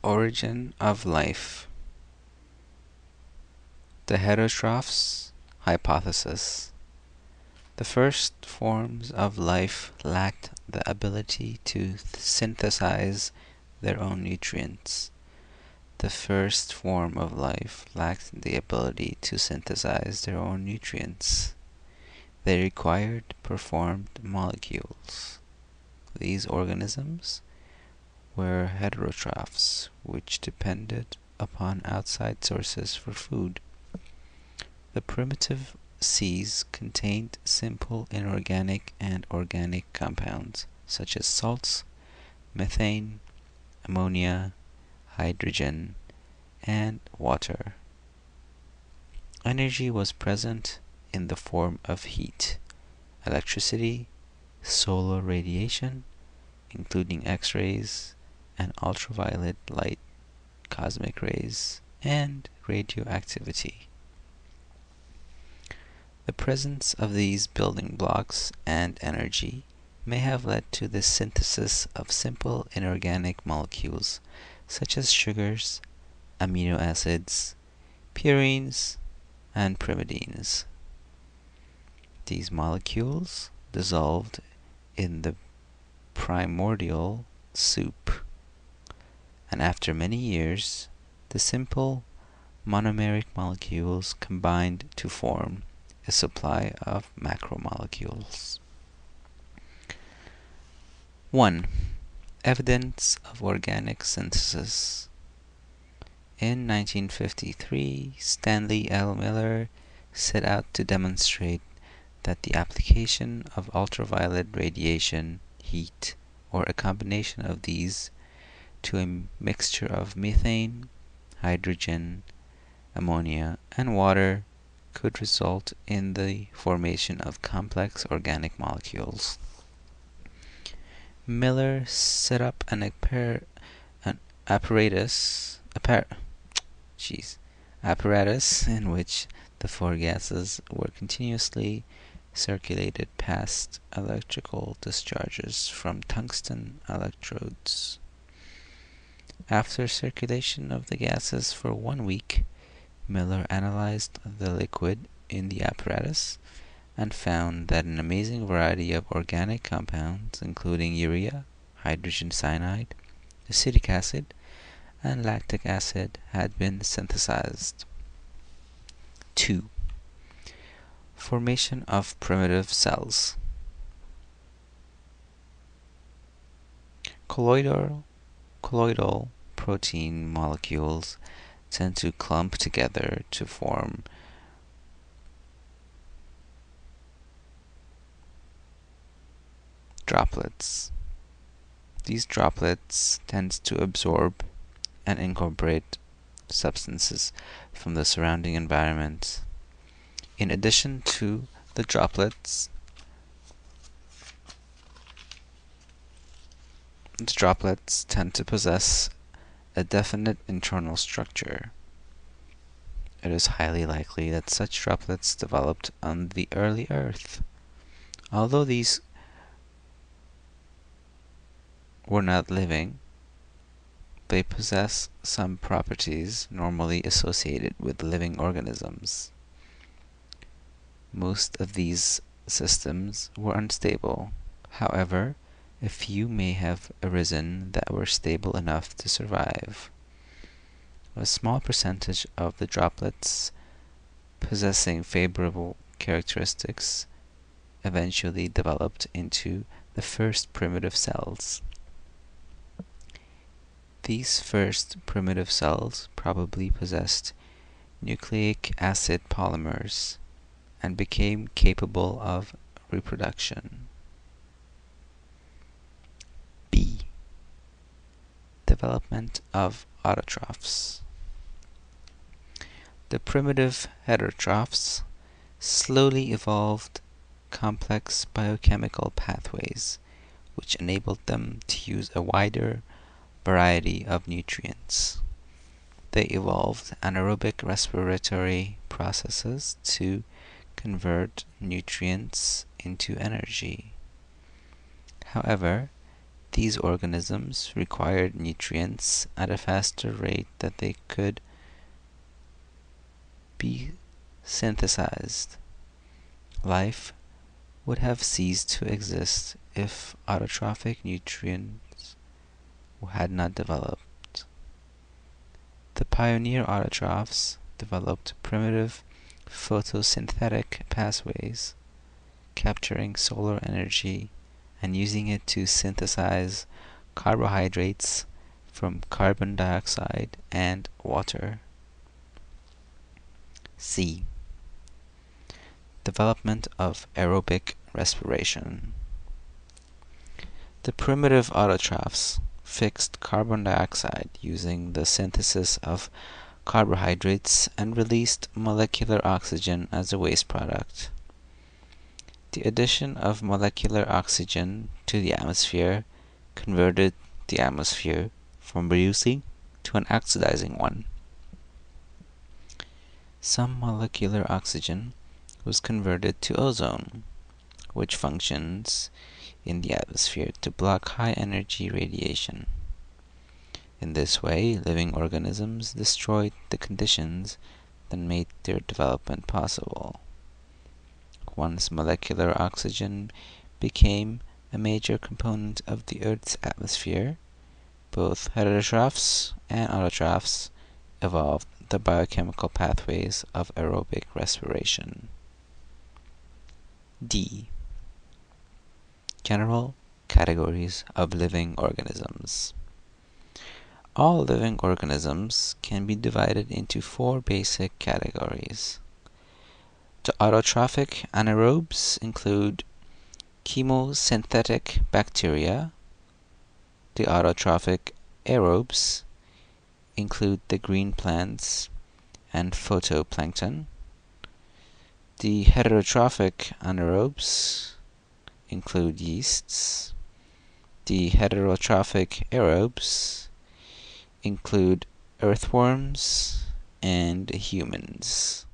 Origin of life. The heterotrophs hypothesis. The first forms of life lacked the ability to synthesize their own nutrients. The first form of life lacked the ability to synthesize their own nutrients. They required performed molecules. These organisms were heterotrophs, which depended upon outside sources for food. The primitive seas contained simple inorganic and organic compounds, such as salts, methane, ammonia, hydrogen, and water. Energy was present in the form of heat, electricity, solar radiation, including X-rays and ultraviolet light, cosmic rays, and radioactivity. The presence of these building blocks and energy may have led to the synthesis of simple inorganic molecules such as sugars, amino acids, purines, and pyrimidines. These molecules dissolved in the primordial soup, and after many years, the simple monomeric molecules combined to form a supply of macromolecules. 1. Evidence of organic synthesis. In 1953, Stanley L. Miller set out to demonstrate that the application of ultraviolet radiation, heat, or a combination of these to a mixture of methane, hydrogen, ammonia, and water could result in the formation of complex organic molecules. Miller set up an apparatus in which the four gases were continuously circulated past electrical discharges from tungsten electrodes. After circulation of the gases for 1 week, Miller analyzed the liquid in the apparatus and found that an amazing variety of organic compounds, including urea, hydrogen cyanide, acetic acid, and lactic acid, had been synthesized. 2. Formation of primitive cells. Colloidal protein molecules tend to clump together to form droplets. These droplets tend to absorb and incorporate substances from the surrounding environment. In addition to the droplets tend to possess a definite internal structure. It is highly likely that such droplets developed on the early Earth. Although these were not living, they possess some properties normally associated with living organisms. Most of these systems were unstable. However, a few may have arisen that were stable enough to survive. A small percentage of the droplets possessing favorable characteristics eventually developed into the first primitive cells. These first primitive cells probably possessed nucleic acid polymers and became capable of reproduction. B. Development of autotrophs. The primitive heterotrophs slowly evolved complex biochemical pathways which enabled them to use a wider variety of nutrients. They evolved anaerobic respiratory processes to convert nutrients into energy. However, These organisms required nutrients at a faster rate than they could be synthesized. Life would have ceased to exist if autotrophic nutrients had not developed. The pioneer autotrophs developed primitive photosynthetic pathways, capturing solar energy and using it to synthesize carbohydrates from carbon dioxide and water. C. Development of aerobic respiration. The primitive autotrophs fixed carbon dioxide using the synthesis of carbohydrates and released molecular oxygen as a waste product. The addition of molecular oxygen to the atmosphere converted the atmosphere from reducing to an oxidizing one. Some molecular oxygen was converted to ozone, which functions in the atmosphere to block high-energy radiation. In this way, living organisms destroyed the conditions that made their development possible. Once molecular oxygen became a major component of the Earth's atmosphere, both heterotrophs and autotrophs evolved the biochemical pathways of aerobic respiration. D. General categories of living organisms. All living organisms can be divided into 4 basic categories. The autotrophic anaerobes include chemosynthetic bacteria. The autotrophic aerobes include the green plants and phytoplankton. The heterotrophic anaerobes include yeasts. The heterotrophic aerobes include earthworms and humans.